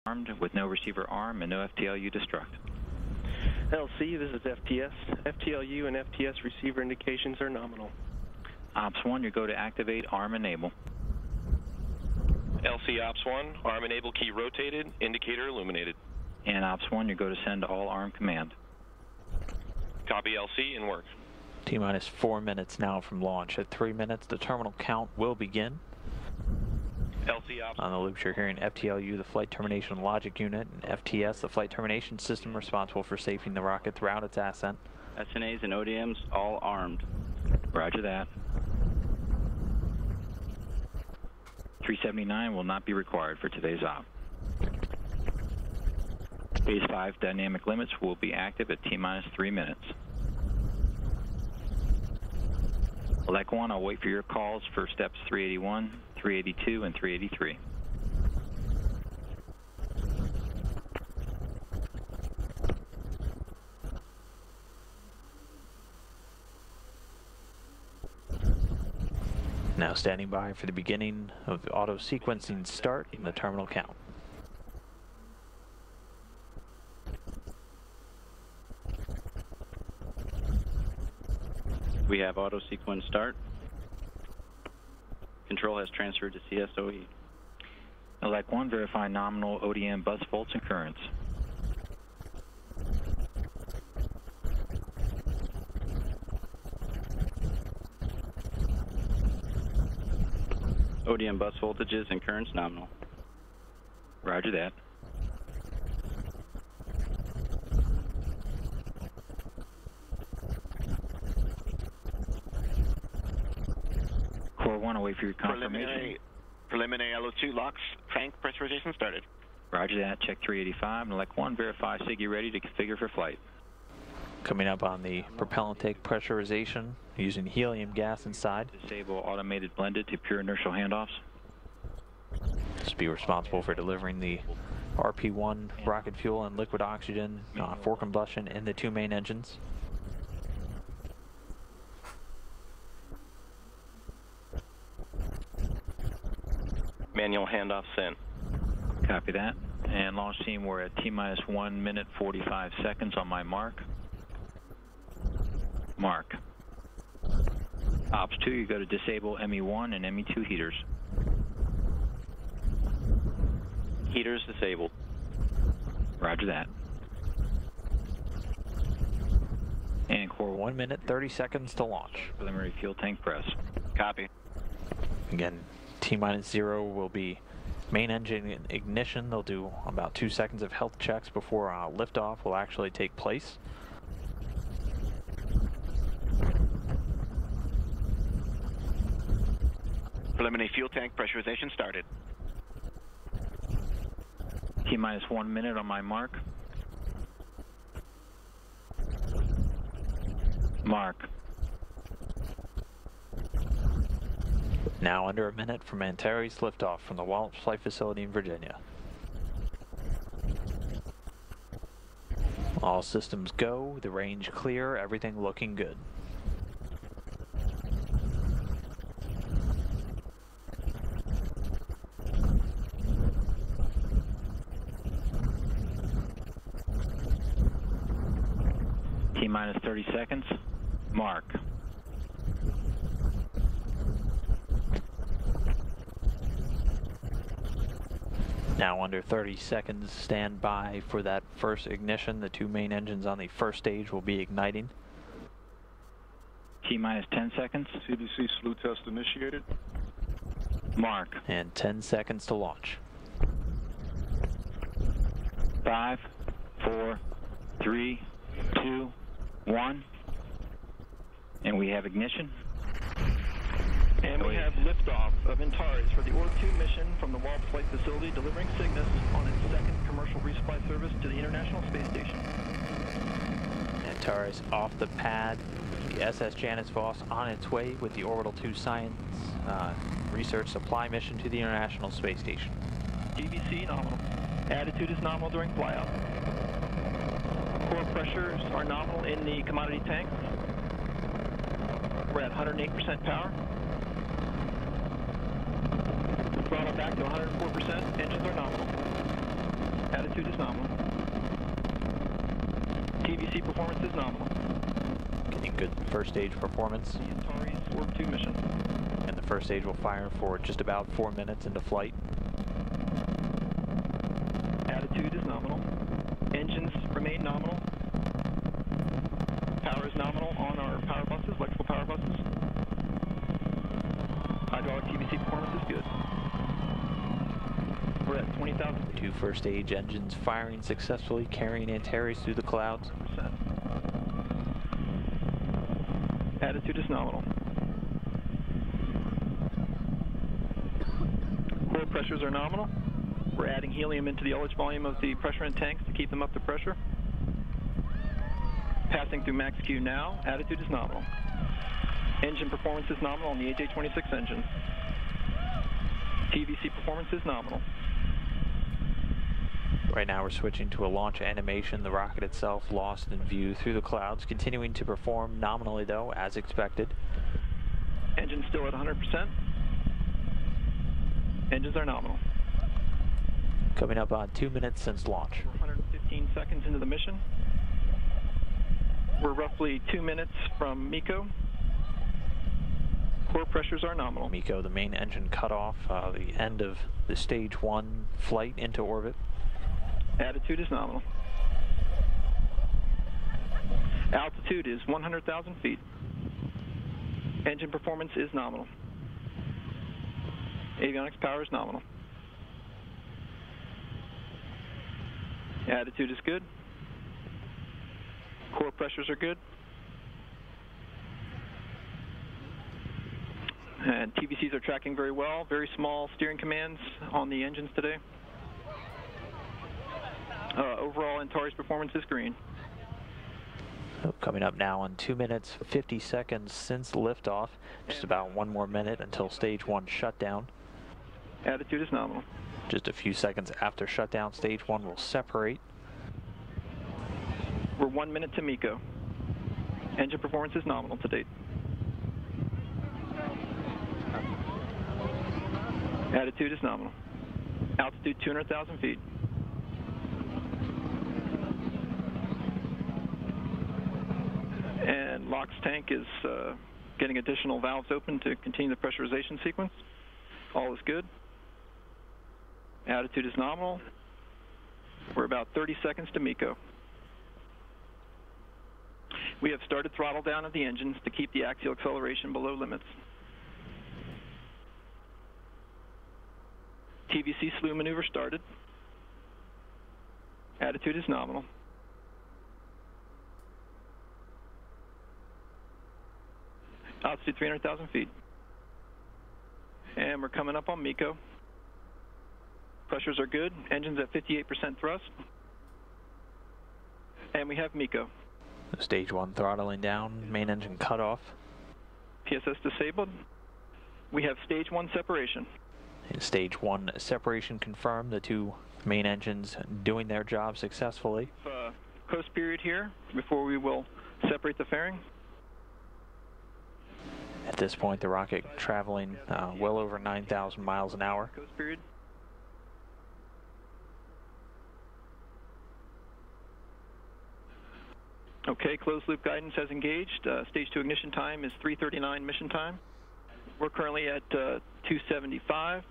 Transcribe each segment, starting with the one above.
armed with no receiver arm and no FTLU destruct. LC, this is FTS. FTLU and FTS receiver indications are nominal. Ops 1, you go to activate arm enable. LC Ops 1, arm enable key rotated, indicator illuminated. And Ops 1, you go to send all arm command. Copy LC and work. T-minus 4 minutes now from launch. At 3 minutes, the terminal count will begin. LC Ops. On the loops, you're hearing FTLU, the Flight Termination Logic Unit, and FTS, the Flight Termination System responsible for safing the rocket throughout its ascent. SNAs and ODMs all armed. Roger that. 379 will not be required for today's op. Phase 5 dynamic limits will be active at T-minus 3 minutes. Elect 1, I'll wait for your calls for steps 381, 382, and 383. Now standing by for the beginning of the auto sequencing start and the terminal count. We have auto sequence start. Control has transferred to CSOE. Elect 1, verify nominal ODM bus volts and currents. ODM bus voltages and currents nominal. Roger that. Core 1, I'll wait for your confirmation. Preliminary LO2 locks, tank pressurization started. Roger that. Check 385. And Elect 1, verify SIGI ready to configure for flight. Coming up on the propellant tank pressurization, using helium gas inside. Disable automated blended to pure inertial handoffs. This will be responsible for delivering the RP-1 rocket fuel and liquid oxygen for combustion in the two main engines. Manual handoff sent. Copy that. And launch team, we're at T-minus 1 minute 45 seconds on my mark. Mark. Ops 2, you go to disable ME1 and ME2 heaters. Heaters disabled. Roger that. And core 1 minute 30 seconds to launch. Preliminary fuel tank press. Copy. Again, T-minus 0 will be main engine ignition. They'll do about 2 seconds of health checks before liftoff will actually take place. Preliminary fuel tank pressurization started. T-minus 1 minute on my mark. Mark. Now under a minute from Antares liftoff from the Wallops Flight Facility in Virginia. All systems go, the range clear, everything looking good. T-minus 30 seconds. Mark. Now under 30 seconds, stand by for that first ignition. The two main engines on the first stage will be igniting. T-minus 10 seconds. CDC slew test initiated. Mark. And 10 seconds to launch. 5, 4, 3, 2, 1. And we have ignition. And we have liftoff of Antares for the Orb 2 mission from the Wallops Flight Facility, delivering Cygnus on its second commercial resupply service to the International Space Station. Antares off the pad. The SS Janus Voss on its way with the Orbital 2 Science Research Supply mission to the International Space Station. DVC nominal. Attitude is nominal during flyout. Core pressures are nominal in the commodity tanks. We're at 108% power. Throttle back to 104%. Engines are nominal. Altitude is nominal. TVC performance is nominal. Getting good first stage performance. The Antares Orb 2 mission. And the first stage will fire for just about 4 minutes into flight. Attitude is nominal. Engines remain nominal. Power is nominal on our power buses, electrical power buses. Hydraulic TVC performance is good. We're at 20,000. 2 first stage engines firing successfully, carrying Antares through the clouds. Attitude is nominal. Core pressures are nominal. We're adding helium into the ullage volume of the pressure in tanks to keep them up to pressure. Passing through max Q now. Attitude is nominal. Engine performance is nominal on the AJ26 engine. TVC performance is nominal. Right now we're switching to a launch animation. The rocket itself lost in view through the clouds, continuing to perform nominally though, as expected. Engine still at 100%. Engines are nominal. Coming up on 2 minutes since launch. We're 115 seconds into the mission. We're roughly 2 minutes from MECO. Core pressures are nominal. MECO, the main engine cut off, the end of the stage 1 flight into orbit. Attitude is nominal. Altitude is 100,000 feet. Engine performance is nominal. Avionics power is nominal. Attitude is good. Core pressures are good. And TVCs are tracking very well. Very small steering commands on the engines today. Overall, Antares performance is green. Coming up now on 2 minutes, 50 seconds since liftoff. Just about 1 more minute until stage 1 shutdown. Attitude is nominal. Just a few seconds after shutdown, stage 1 will separate. We're 1 minute to MECO. Engine performance is nominal to date. Attitude is nominal. Altitude 200,000 feet. And LOX tank is getting additional valves open to continue the pressurization sequence. All is good. Attitude is nominal. We're about 30 seconds to MECO. We have started throttle down of the engines to keep the axial acceleration below limits. TVC slew maneuver started. Attitude is nominal. Altitude 300,000 feet. And we're coming up on MECO. Pressures are good. Engines at 58% thrust. And we have MECO. Stage 1 throttling down, main engine cut off. PSS disabled. We have stage 1 separation. In stage 1 separation confirmed, the 2 main engines doing their job successfully. Coast period here before we will separate the fairing. At this point, the rocket traveling well over 9,000 miles an hour. Coast period. Okay, closed loop guidance has engaged. Stage 2 ignition time is 3:39 mission time. We're currently at 275.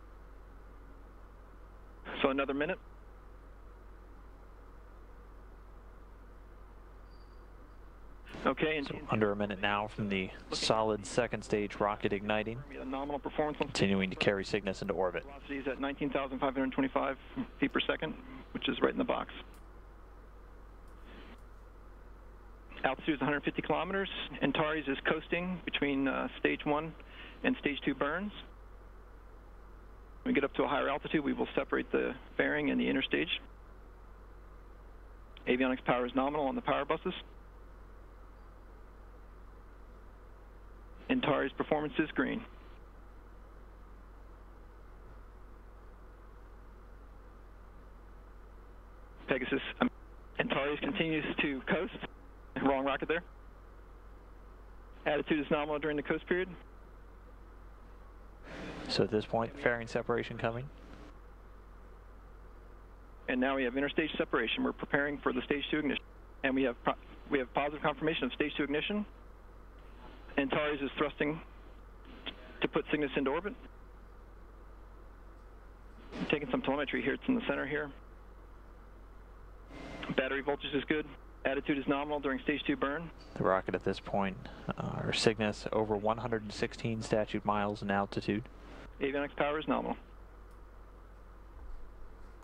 So another minute. Okay, so under a minute now from the solid second stage rocket igniting, nominal performance continuing to carry Cygnus into orbit. Velocity is at 19,525 feet per second, which is right in the box. Altitude is 150 kilometers. Antares is coasting between stage 1 and stage 2 burns. When we get up to a higher altitude, we will separate the fairing and the inner stage. Avionics power is nominal on the power buses. Antares performance is green. Pegasus, Antares continues to coast. Wrong rocket there. Attitude is nominal during the coast period. So at this point, fairing separation coming. And now we have interstage separation. We're preparing for the stage 2 ignition. And we have positive confirmation of stage 2 ignition. Antares is thrusting to put Cygnus into orbit. I'm taking some telemetry here. It's in the center here. Battery voltage is good. Attitude is nominal during stage 2 burn. The rocket at this point, our Cygnus over 116 statute miles in altitude. Avionics power is nominal.